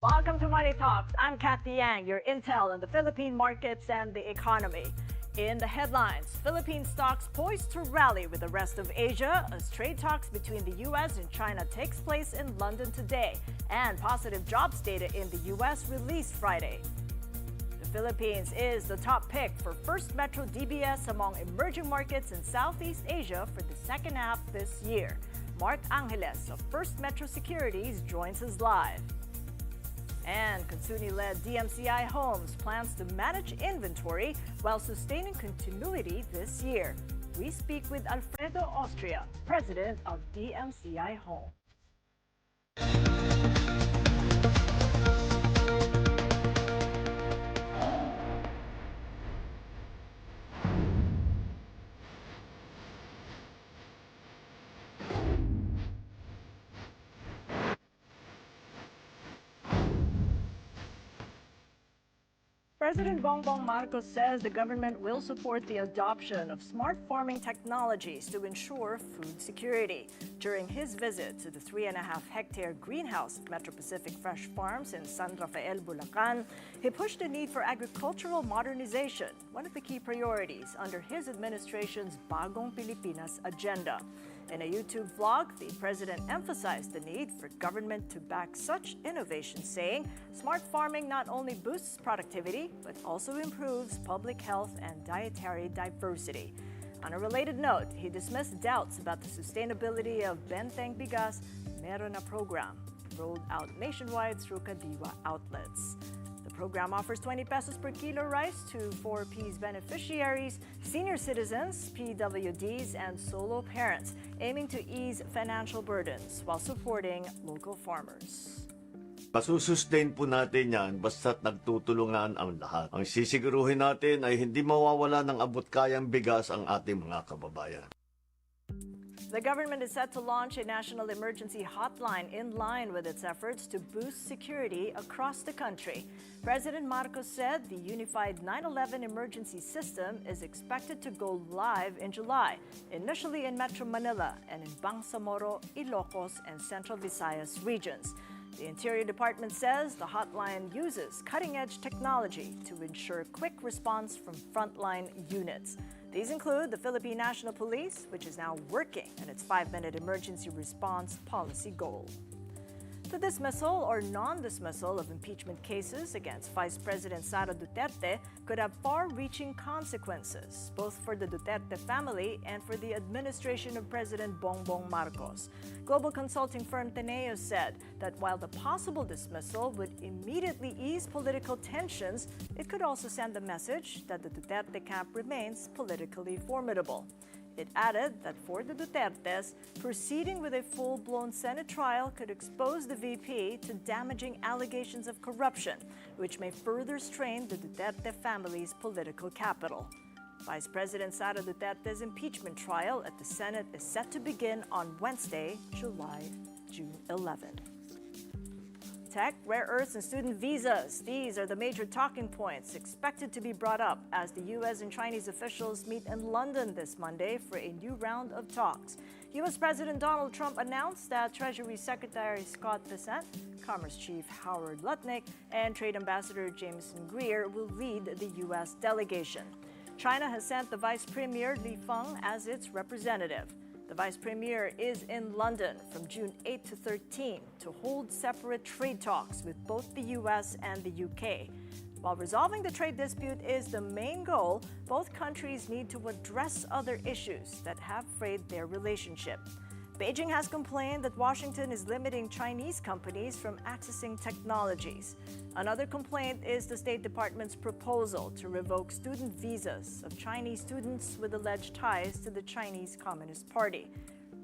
Welcome to Money Talks. I'm Cathy Yang, your intel on the Philippine markets and the economy. In the headlines, Philippine stocks poised to rally with the rest of Asia as trade talks between the U.S. and China takes place in London today, and positive jobs data in the U.S. released Friday. The Philippines is the top pick for First Metro DBS among emerging markets in Southeast Asia for the second half this year. Mark Angeles of First Metro Securities joins us live. And Consuni-led DMCI Homes plans to manage inventory while sustaining continuity this year. We speak with Alfredo Austria, president of DMCI Homes. President Bongbong Marcos says the government will support the adoption of smart farming technologies to ensure food security. During his visit to the 3.5-hectare greenhouse of Metro Pacific Fresh Farms in San Rafael, Bulacan, he pushed the need for agricultural modernization, one of the key priorities under his administration's Bagong Pilipinas agenda. In a YouTube vlog, the president emphasized the need for government to back such innovations, saying smart farming not only boosts productivity, but also improves public health and dietary diversity. On a related note, he dismissed doubts about the sustainability of Benteng Bigas Meron na program, rolled out nationwide through Kadiwa outlets. The program offers 20 pesos per kilo rice to 4Ps beneficiaries, senior citizens, PWDs, and solo parents, aiming to ease financial burdens while supporting local farmers. Masusustain po natin yan basta't nagtutulungan ang lahat. Ang sisiguruhin natin ay hindi mawawala ng abot-kayang bigas ang ating mga kababayan. The government is set to launch a national emergency hotline in line with its efforts to boost security across the country. President Marcos said the unified 911 emergency system is expected to go live in July, initially in Metro Manila and in Bangsamoro, Ilocos, and Central Visayas regions. The Interior Department says the hotline uses cutting-edge technology to ensure quick response from frontline units. These include the Philippine National Police, which is now working on its 5-minute emergency response policy goal. The dismissal or non-dismissal of impeachment cases against Vice President Sara Duterte could have far-reaching consequences, both for the Duterte family and for the administration of President Bongbong Marcos. Global consulting firm Teneo said that while the possible dismissal would immediately ease political tensions, it could also send a message that the Duterte camp remains politically formidable. It added that for the Dutertes, proceeding with a full-blown Senate trial could expose the VP to damaging allegations of corruption, which may further strain the Duterte family's political capital. Vice President Sara Duterte's impeachment trial at the Senate is set to begin on Wednesday, June 11. Tech, rare earths, and student visas. These are the major talking points expected to be brought up as the U.S. and Chinese officials meet in London this Monday for a new round of talks. U.S. President Donald Trump announced that Treasury Secretary Scott Bessent, Commerce Chief Howard Lutnick, and Trade Ambassador Jameson Greer will lead the U.S. delegation. China has sent the Vice Premier Li Feng as its representative. The Vice Premier is in London from June 8 to 13 to hold separate trade talks with both the U.S. and the U.K. While resolving the trade dispute is the main goal, both countries need to address other issues that have frayed their relationship. Beijing has complained that Washington is limiting Chinese companies from accessing technologies. Another complaint is the State Department's proposal to revoke student visas of Chinese students with alleged ties to the Chinese Communist Party.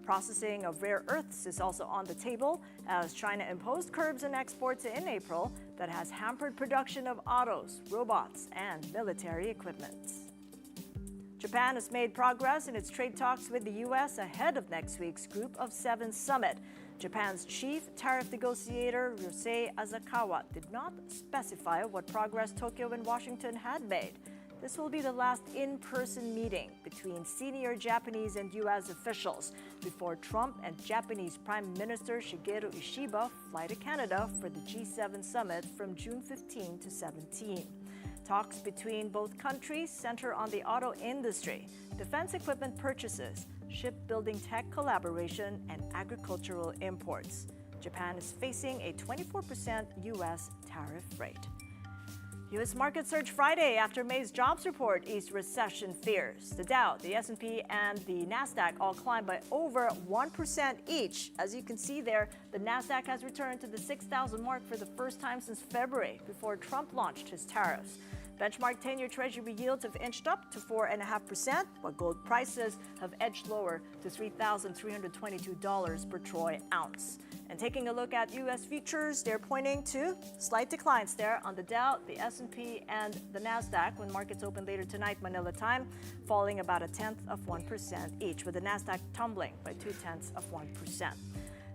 Processing of rare earths is also on the table as China imposed curbs on exports in April that has hampered production of autos, robots, and military equipment. Japan has made progress in its trade talks with the U.S. ahead of next week's Group of Seven summit. Japan's chief tariff negotiator, Ryusei Asakawa, did not specify what progress Tokyo and Washington had made. This will be the last in-person meeting between senior Japanese and U.S. officials before Trump and Japanese Prime Minister Shigeru Ishiba fly to Canada for the G7 summit from June 15 to 17. Talks between both countries center on the auto industry, defense equipment purchases, shipbuilding tech collaboration, and agricultural imports. Japan is facing a 24% U.S. tariff rate. U.S. markets surged Friday after May's jobs report eased recession fears. The Dow, the S&P, and the Nasdaq all climbed by over 1% each. As you can see there, the Nasdaq has returned to the 6,000 mark for the first time since February, before Trump launched his tariffs. Benchmark 10-year Treasury yields have inched up to 4.5%, while gold prices have edged lower to $3,322 per troy ounce. And taking a look at U.S. futures, they're pointing to slight declines there on the Dow, the S&P, and the Nasdaq when markets open later tonight, Manila time, falling about 0.1% each, with the Nasdaq tumbling by 0.2%.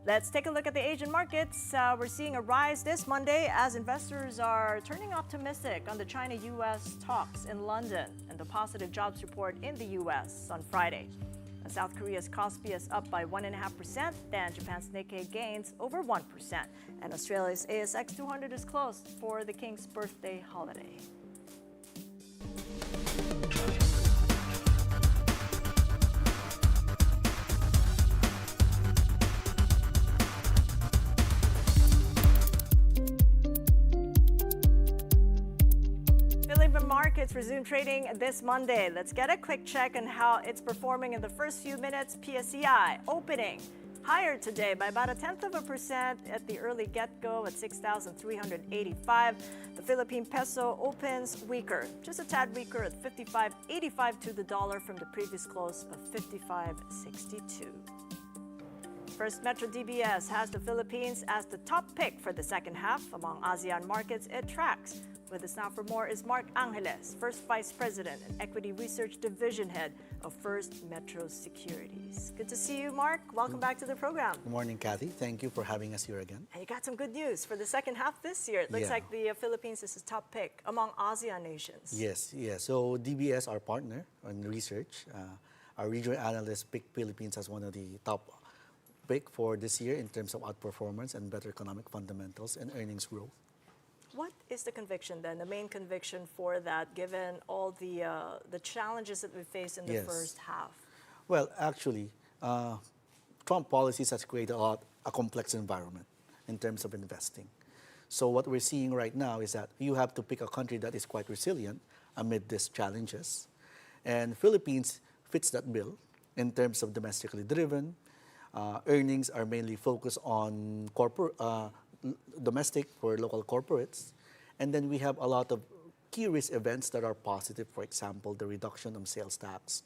Let's take a look at the Asian markets. We're seeing a rise this Monday as investors are turning optimistic on the China-U.S. talks in London and the positive jobs report in the U.S. on Friday. South Korea's Kospi is up by 1.5%, then Japan's Nikkei gains over 1%, and Australia's ASX 200 is closed for the King's birthday holiday. Markets resume trading this Monday. Let's get a quick check on how it's performing in the first few minutes. PSCI opening higher today by about 0.1% at the early get-go at 6,385. The Philippine peso opens weaker, just a tad weaker at 55.85 to the dollar from the previous close of 55.62. First Metro DBS has the Philippines as the top pick for the second half among ASEAN markets it tracks. With us now for more is Mark Angeles, First Vice President and Equity Research Division Head of First Metro Securities. Good to see you, Mark. Welcome back to the program. Good morning, Cathy. Thank you for having us here again. And you got some good news for the second half this year. It looks like the Philippines is the top pick among ASEAN nations. Yes. So DBS, our partner on research, our regional analysts picked Philippines as one of the top pick for this year in terms of outperformance and better economic fundamentals and earnings growth. What is the conviction then, the main conviction for that, given all the challenges that we face in the first half? Well, actually, Trump policies has created a complex environment in terms of investing. So what we're seeing right now is that you have to pick a country that is quite resilient amid these challenges. And Philippines fits that bill in terms of domestically driven. Earnings are mainly focused on domestic for local corporates. And then we have a lot of key risk events that are positive. For example, the reduction of sales tax.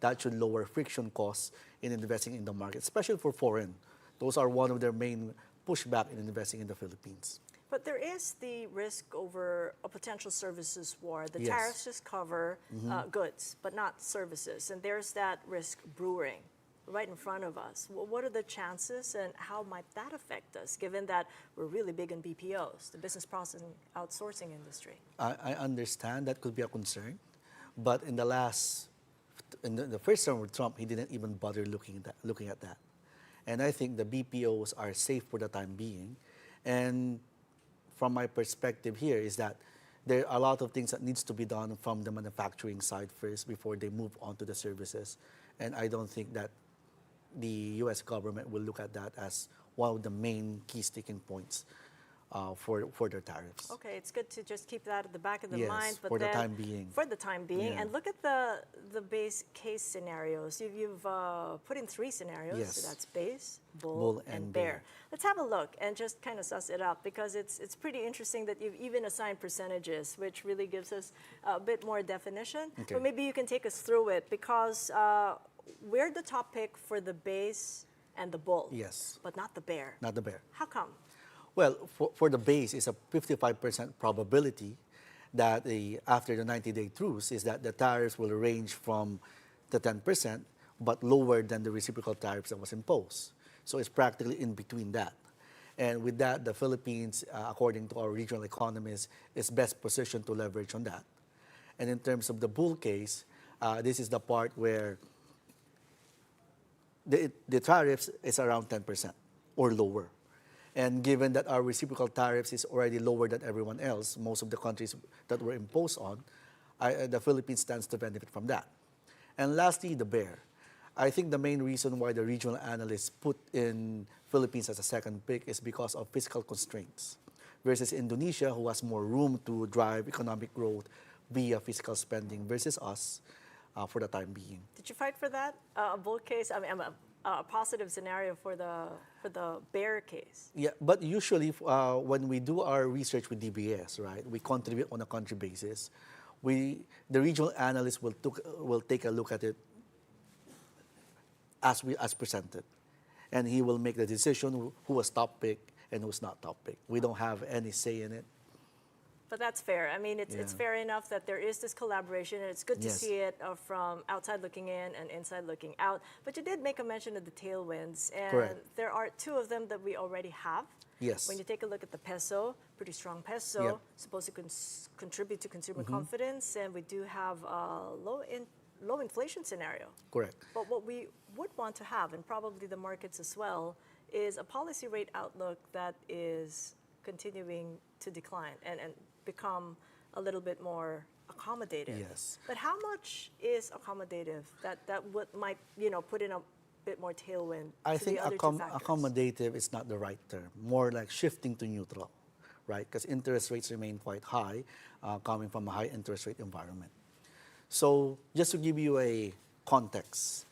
That should lower friction costs in investing in the market, especially for foreign. Those are one of their main pushback in investing in the Philippines. But there is the risk over a potential services war. The tariffs just cover goods, but not services. And there's that risk brewing right in front of us. What are the chances and how might that affect us, given that we're really big in BPOs, the business processing outsourcing industry? I understand that could be a concern, but in the first term with Trump, he didn't even bother looking at that. And I think the BPOs are safe for the time being. And from my perspective here is that there are a lot of things that needs to be done from the manufacturing side first before they move on to the services. And I don't think that the U.S. government will look at that as one of the main key sticking points for their tariffs. Okay, it's good to just keep that at the back of the Yes, mind. But for the then, time being. For the time being. Yeah. And look at the base case scenarios. You've put in 3 scenarios. Yes. So that's base, bull, and bear. Let's have a look and just kind of suss it up, because it's pretty interesting that you've even assigned percentages, which really gives us a bit more definition. Okay. But maybe you can take us through it, because we're the top pick for the base and the bull. Yes. But not the bear. Not the bear. How come? Well, for the base, it's a 55% probability that after the 90-day truce is that the tariffs will range from the 10%, but lower than the reciprocal tariffs that was imposed. So it's practically in between that. And with that, the Philippines, according to our regional economists, is best positioned to leverage on that. And in terms of the bull case, this is the part where the tariffs is around 10% or lower. And given that our reciprocal tariffs is already lower than everyone else, most of the countries that were imposed on, the Philippines stands to benefit from that. And lastly, the bear. I think the main reason why the regional analysts put in Philippines as a second pick is because of fiscal constraints, versus Indonesia, who has more room to drive economic growth via fiscal spending, versus us for the time being. Did you fight for that? A bull case? I mean, a positive scenario for the bear case? Yeah, but usually when we do our research with DBS, right, we contribute on a country basis. The regional analyst will take a look at it as presented, and he will make the decision who was top pick and who's not top pick. We don't have any say in it. But that's fair. I mean, it's fair enough that there is this collaboration, and it's good to Yes. see it from outside looking in and inside looking out. But you did make a mention of the tailwinds, and Correct. there are two of them that we already have. Yes. When you take a look at the peso, pretty strong peso, Yep. supposed to contribute to consumer confidence, and we do have a low inflation scenario. Correct. But what we would want to have, and probably the markets as well, is a policy rate outlook that is continuing to decline and become a little bit more accommodative. Yes. But how much is accommodative that might put in a bit more tailwind I to think the other two factors? accommodative is not the right term. More like shifting to neutral, right? Because interest rates remain quite high, coming from a high interest rate environment. So just to give you a context,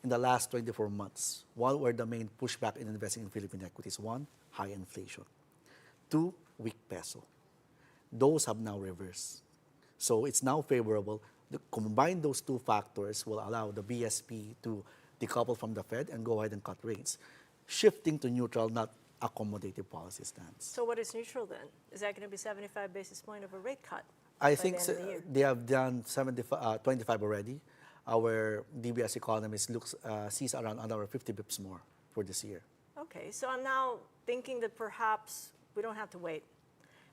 in the last 24 months, what were the main pushback in investing in Philippine equities? One, high inflation. Two, weak peso. Those have now reversed. So it's now favorable. Combine those two factors will allow the BSP to decouple from the Fed and go ahead and cut rates, shifting to neutral, not accommodative policy stance. So what is neutral then? Is that going to be 75 basis point of a rate cut? I by think the end of the year? they have done 25 already. Our DBS economist sees around another 50 bips more for this year. Okay, so I'm now thinking that perhaps we don't have to wait.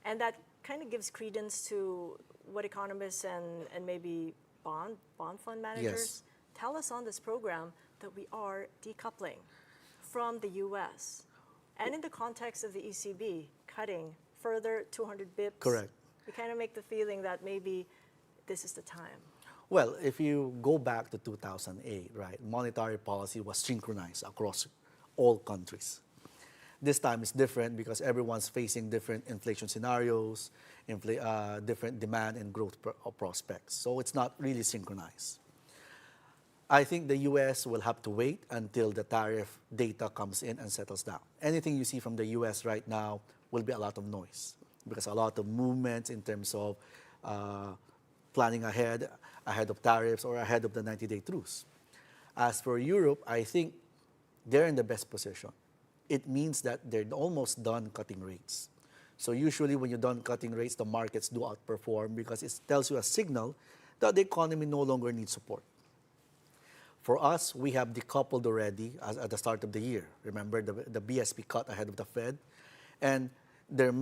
And that kind of gives credence to what economists and maybe bond fund managers Yes. tell us on this program, that we are decoupling from the US. And in the context of the ECB cutting further 200 bips, Correct. we kind of make the feeling that maybe this is the time. Well, if you go back to 2008, right, monetary policy was synchronized across all countries. This time is different because everyone's facing different inflation scenarios, different demand and growth prospects. So it's not really synchronized. I think the US will have to wait until the tariff data comes in and settles down. Anything you see from the US right now will be a lot of noise because a lot of movements in terms of planning ahead of tariffs or ahead of the 90-day truce. As for Europe, I think they're in the best position. It means that they're almost done cutting rates. So usually when you're done cutting rates, the markets do outperform because it tells you a signal that the economy no longer needs support. For us, we have decoupled already at the start of the year. Remember, the BSP cut ahead of the Fed. And their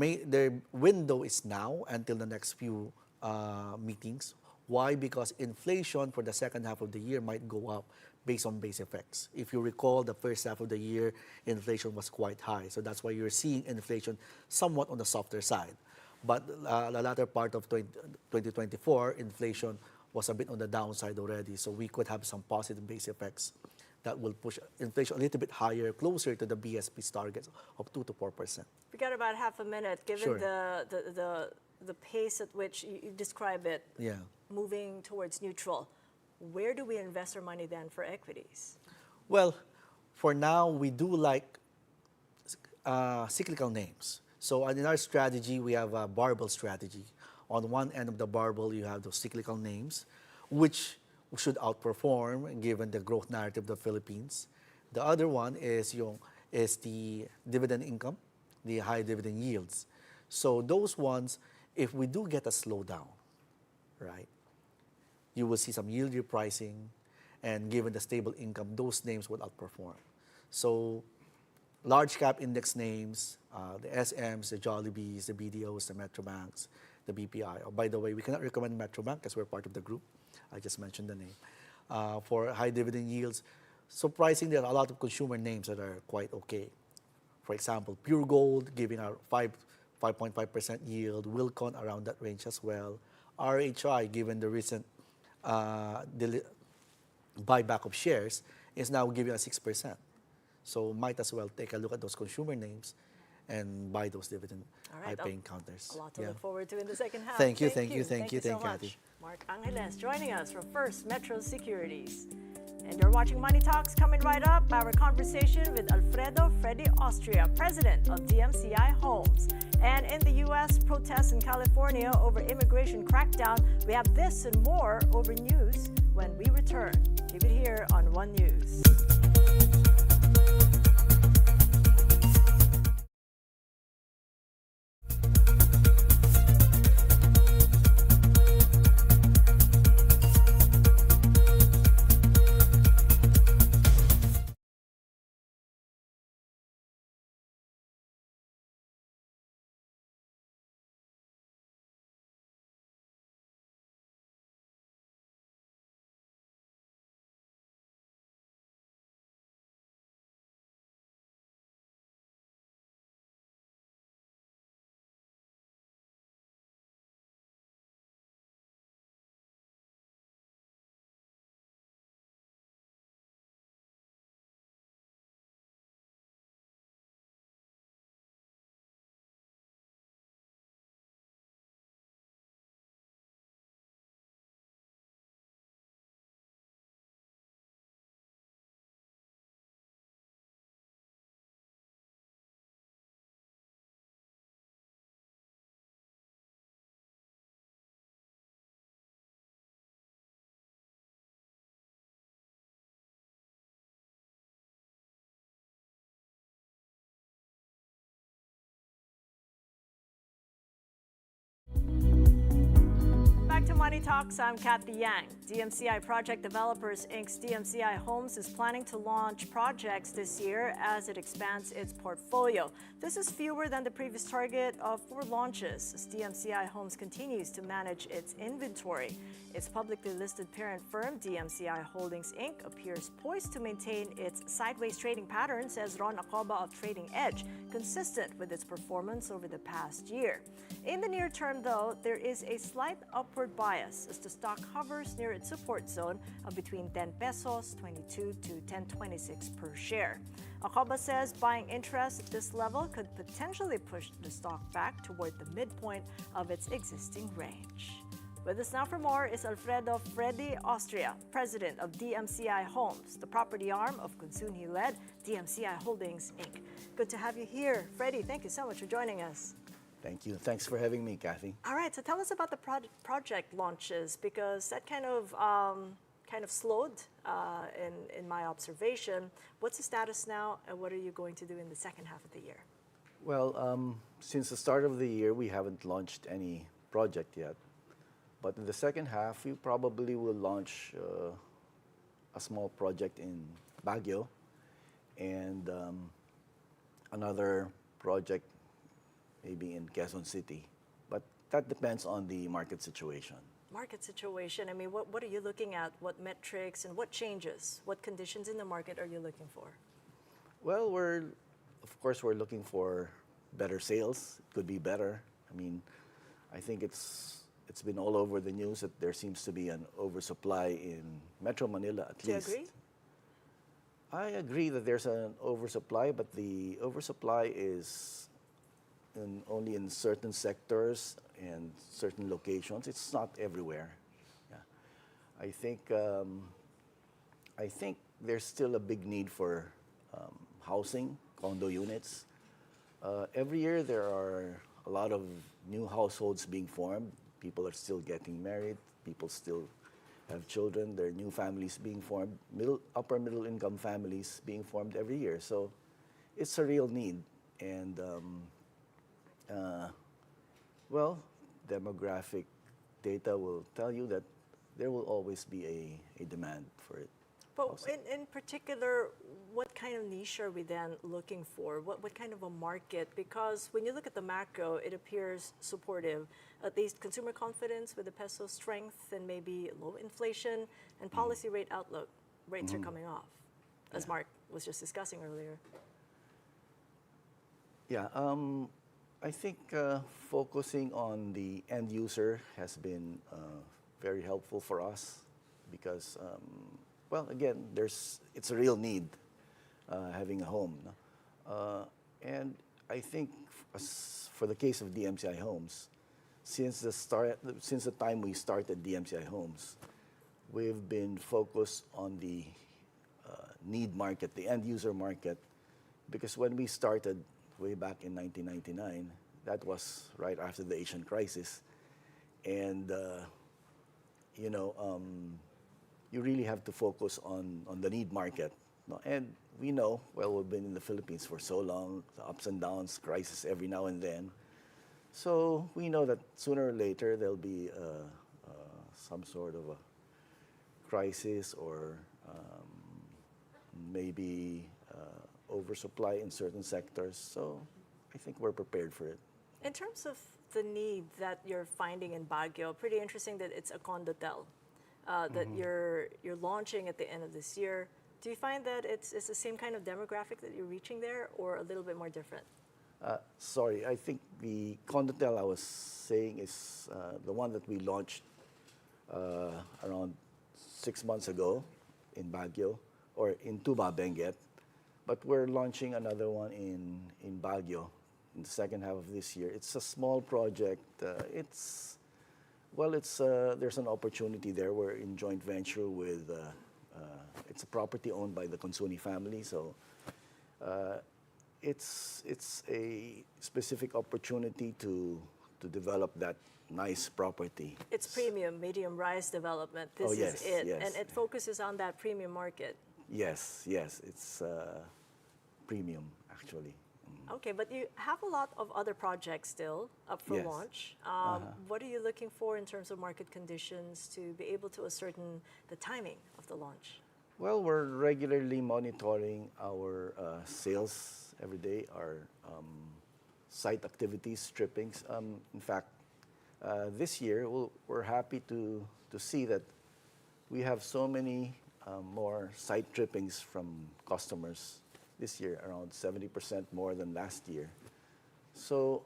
window is now until the next few meetings. Why? Because inflation for the second half of the year might go up based on base effects. If you recall, the first half of the year, inflation was quite high. So that's why you're seeing inflation somewhat on the softer side. But the latter part of 2024, inflation was a bit on the downside already. So we could have some positive base effects that will push inflation a little bit higher, closer to the BSP's targets of 2 to 4%. We got about half a minute, given Sure. the pace at which you describe it, Yeah. moving towards neutral. Where do we invest our money then for equities? Well, for now, we do like cyclical names. So in our strategy, we have a barbell strategy. On one end of the barbell, you have those cyclical names, which should outperform given the growth narrative of the Philippines. The other one is the dividend income, the high dividend yields. So those ones, if we do get a slowdown, right, you will see some yield repricing, and given the stable income, those names would outperform. So large cap index names, the SMs, the Jollibees, the BDOs, the Metro Banks, the BPI. Oh, by the way, we cannot recommend Metrobank because we're part of the group. I just mentioned the name. For high dividend yields, surprisingly, there are a lot of consumer names that are quite okay. For example, Pure Gold giving out 5.5% yield, Wilcon around that range as well. RHI, given the recent buyback of shares, is now giving us 6%. So might as well take a look at those consumer names and buy those dividend high-paying counters. A lot to look forward to in the second half. Thank you Thank you so Cathy. much. Mark Angeles joining us from First Metro Securities. And you're watching Money Talks. Coming right up, our conversation with Alfredo Freddy Austria, president of DMCI Homes. And in the U.S., protests in California over immigration crackdown. We have this and more over news when we return. Keep it here on One News. Back to Money Talks, I'm Cathy Yang. DMCI Project Developers Inc.'s DMCI Homes is planning to launch projects this year as it expands its portfolio. This is fewer than the previous target of 4 launches as DMCI Homes continues to manage its inventory. Its publicly listed parent firm, DMCI Holdings Inc., appears poised to maintain its sideways trading pattern, says Ron Acoba of Trading Edge, consistent with its performance over the past year. In the near term, though, there is a slight upward bias as the stock hovers near its support zone of between 10 pesos 22 to 10.26 per share. Acoba says buying interest at this level could potentially push the stock back toward the midpoint of its existing range. With us now for more is Alfredo Freddy Austria, president of DMCI Homes, the property arm of Kunsunhi-led DMCI Holdings Inc. Good to have you here. Freddy, thank you so much for joining us. Thank you. Thanks for having me, Cathy. All right, so tell us about the project launches, because that kind of slowed in my observation. What's the status now, and what are you going to do in the second half of the year? Well, since the start of the year, we haven't launched any project yet. But in the second half, we probably will launch a small project in Baguio and another project maybe in Quezon City. But that depends on the market situation. Market situation, I mean, what are you looking at? What metrics and what changes? What conditions in the market are you looking for? Well, of course, we're looking for better sales. It could be better. I mean, I think it's been all over the news that there seems to be an oversupply in Metro Manila, at least. Do you agree? I agree that there's an oversupply, but the oversupply is only in certain sectors and certain locations. It's not everywhere. Yeah. I think there's still a big need for housing, condo units. Every year there are a lot of new households being formed. People are still getting married. People still have children. There are new families being formed, upper middle income families being formed every year. So it's a real need. And well, demographic data will tell you that there will always be a demand for it. But housing. in particular, what kind of niche are we then looking for? What kind of a market? Because when you look at the macro, it appears supportive. At least consumer confidence with the peso strength and maybe low inflation and policy rate outlook. Rates are coming off, as Mark was just discussing earlier. Yeah, I think focusing on the end user has been very helpful for us because, well, again, it's a real need having a home. No? And I think for the case of DMCI Homes, since the time we started DMCI Homes, we've been focused on the need market, the end user market, because when we started way back in 1999, that was right after the Asian crisis, and you know, you really have to focus on the need market. No? And we know, well, we've been in the Philippines for so long, the ups and downs, crisis every now and then. So we know that sooner or later there'll be some sort of a crisis or maybe oversupply in certain sectors. So I think we're prepared for it. In terms of the need that you're finding in Baguio, pretty interesting that it's a condotel that you're launching at the end of this year. Do you find that it's the same kind of demographic that you're reaching there, or a little bit more different? Sorry, I think the condotel I was saying is the one that we launched around 6 months ago in Baguio, or in Tuba, Benguet. But we're launching another one in Baguio in the second half of this year. It's a small project. There's an opportunity there. We're in joint venture with, it's a property owned by the Consuni family. So it's a specific opportunity to develop that nice property. It's premium, medium rise development. This yes, is it. yes. And it focuses on that premium market. Yes, it's premium actually. Okay, but you have a lot of other projects still up for Yes. launch. What are you looking for in terms of market conditions to be able to ascertain the timing of the launch? Well, we're regularly monitoring our sales every day, our site activities, strippings. In fact, this year we're happy to see that we have so many more site trippings from customers this year, around 70% more than last year. So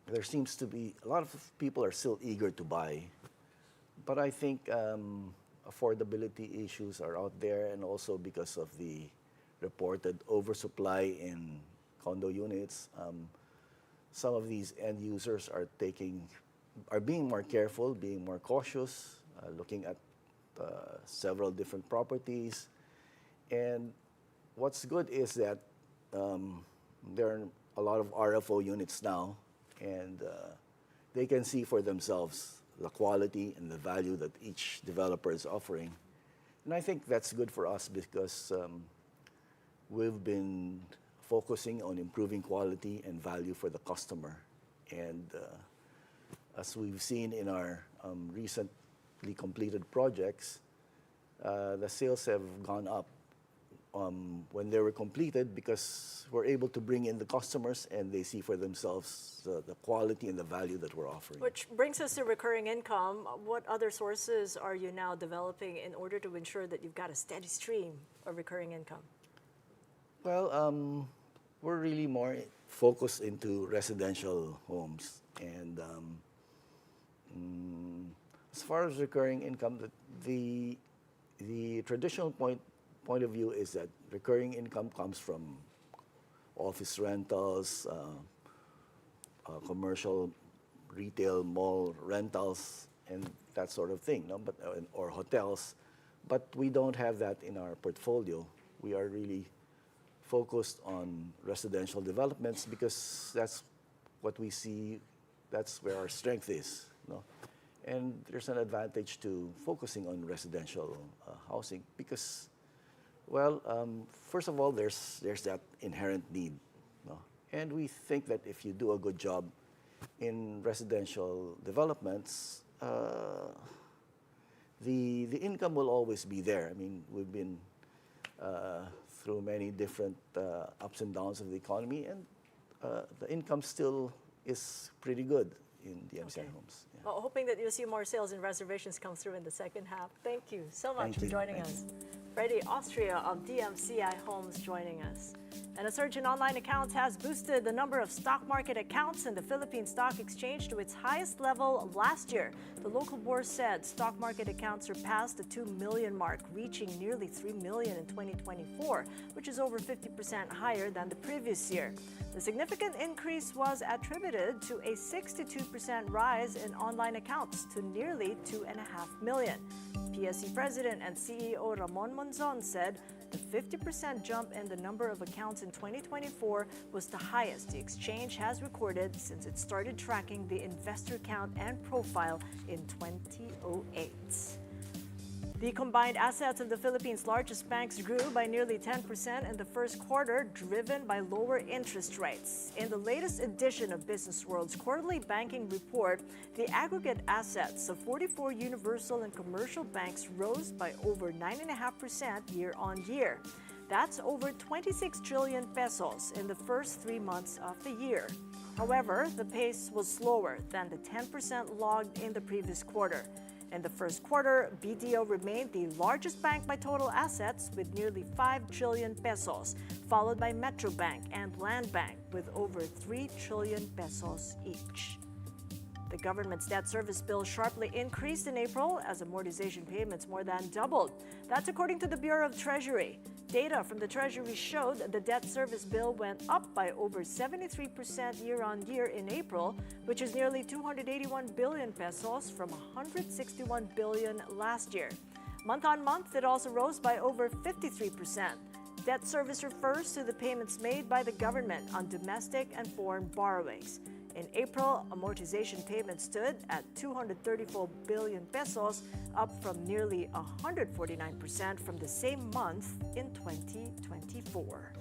there seems to be a lot of people are still eager to buy, but I think affordability issues are out there, and also because of the reported oversupply in condo units, some of these end users are being more careful, being more cautious, looking at several different properties. And what's good is that there are a lot of RFO units now, and they can see for themselves the quality and the value that each developer is offering. And I think that's good for us because we've been focusing on improving quality and value for the customer. And as we've seen in our recently completed projects, the sales have gone up when they were completed because we're able to bring in the customers and they see for themselves the quality and the value that we're offering. Which brings us to recurring income. What other sources are you now developing in order to ensure that you've got a steady stream of recurring income? Well, we're really more focused into residential homes. And as far as recurring income, the traditional point of view is that recurring income comes from office rentals, commercial, retail, mall rentals, and that sort of thing, no? Or hotels. But we don't have that in our portfolio. We are really focused on residential developments because that's what we see, that's where our strength is. No? And there's an advantage to focusing on residential housing because, well, first of all, there's that inherent need. No? And we think that if you do a good job in residential developments, the income will always be there. I mean, we've been through many different ups and downs of the economy, and the income still is pretty good in the MCI Okay. homes. Yeah. Well, hoping that you'll see more sales and reservations come through in the second half. Thank you so much Thank for you. joining Thank us. Freddie Austria of DMCI Homes joining us. And a surge in online accounts has boosted the number of stock market accounts in the Philippine Stock Exchange to its highest level last year. The local board said stock market accounts surpassed the 2 million mark, reaching nearly 3 million in 2024, which is over 50% higher than the previous year. The significant increase was attributed to a 62% rise in online accounts to nearly 2.5 million. PSE President and CEO Ramon Monzon said the 50% jump in the number of accounts in 2024 was the highest the exchange has recorded since it started tracking the investor count and profile in 2008. The combined assets of the Philippines' largest banks grew by nearly 10% in the first quarter, driven by lower interest rates. In the latest edition of Business World's quarterly banking report, the aggregate assets of 44 universal and commercial banks rose by over 9.5% year on year. That's over 26 trillion pesos in the first 3 months of the year. However, the pace was slower than the 10% logged in the previous quarter. In the first quarter, BDO remained the largest bank by total assets with nearly 5 trillion pesos, followed by Metrobank and Land Bank with over 3 trillion pesos each. The government's debt service bill sharply increased in April as amortization payments more than doubled. That's according to the Bureau of Treasury. Data from the Treasury showed the debt service bill went up by over 73% year on year in April, which is nearly 281 billion pesos from 161 billion last year. Month on month, it also rose by over 53%. Debt service refers to the payments made by the government on domestic and foreign borrowings. In April, amortization payments stood at 234 billion pesos, up from nearly 149% from the same month in 2024.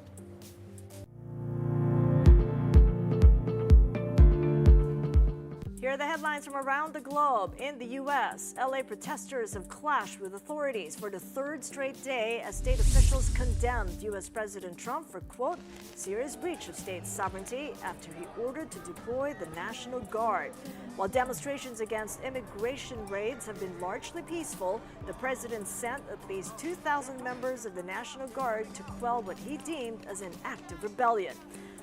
Here are the headlines from around the globe. In the U.S., LA protesters have clashed with authorities for the third straight day as state officials condemned U.S. President Trump for, quote, serious breach of state sovereignty after he ordered to deploy the National Guard. While demonstrations against immigration raids have been largely peaceful, the president sent at least 2,000 members of the National Guard to quell what he deemed as an act of rebellion.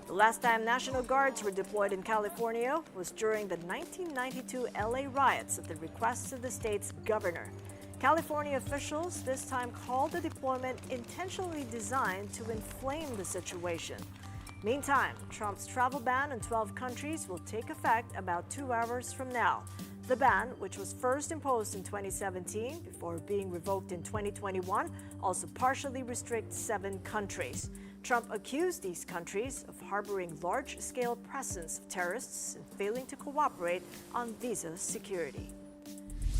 The last time National Guards were deployed in California was during the 1992 LA riots at the request of the state's governor. California officials this time called the deployment intentionally designed to inflame the situation. Meantime, Trump's travel ban in 12 countries will take effect about 2 hours from now. The ban, which was first imposed in 2017 before being revoked in 2021, also partially restricts 7 countries. Trump accused these countries of harboring large-scale presence of terrorists and failing to cooperate on visa security.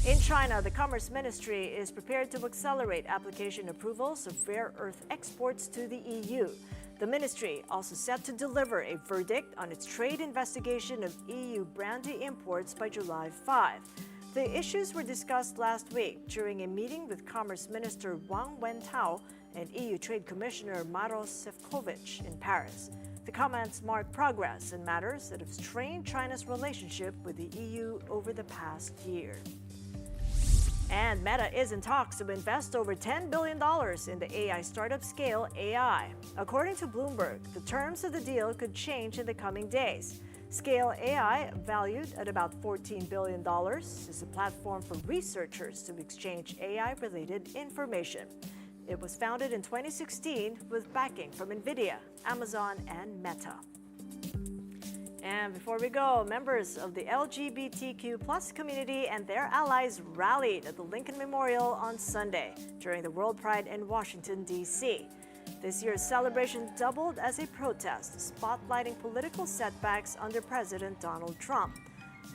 In China, the Commerce Ministry is prepared to accelerate application approvals of rare earth exports to the EU. The ministry also set to deliver a verdict on its trade investigation of EU brandy imports by July 5. The issues were discussed last week during a meeting with Commerce Minister Wang Wentao and EU Trade Commissioner Maros Sefcovic in Paris. The comments mark progress in matters that have strained China's relationship with the EU over the past year. And Meta is in talks to invest over $10 billion in the AI startup Scale AI. According to Bloomberg, the terms of the deal could change in the coming days. Scale AI, valued at about $14 billion, is a platform for researchers to exchange AI-related information. It was founded in 2016 with backing from NVIDIA, Amazon, and Meta. And before we go, members of the LGBTQ+ community and their allies rallied at the Lincoln Memorial on Sunday during the World Pride in Washington, D.C. This year's celebration doubled as a protest, spotlighting political setbacks under President Donald Trump.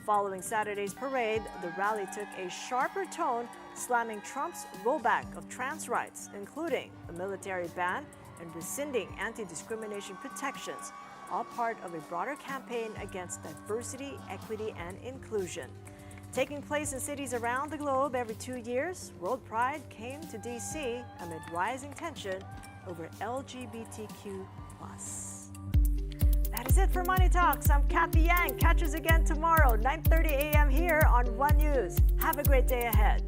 Following Saturday's parade, the rally took a sharper tone, slamming Trump's rollback of trans rights, including a military ban and rescinding anti-discrimination protections, all part of a broader campaign against diversity, equity, and inclusion. Taking place in cities around the globe every 2 years, World Pride came to D.C. amid rising tension over LGBTQ+. That is it for Money Talks. I'm Cathy Yang. Catch us again tomorrow, 9:30 a.m. here on One News. Have a great day ahead.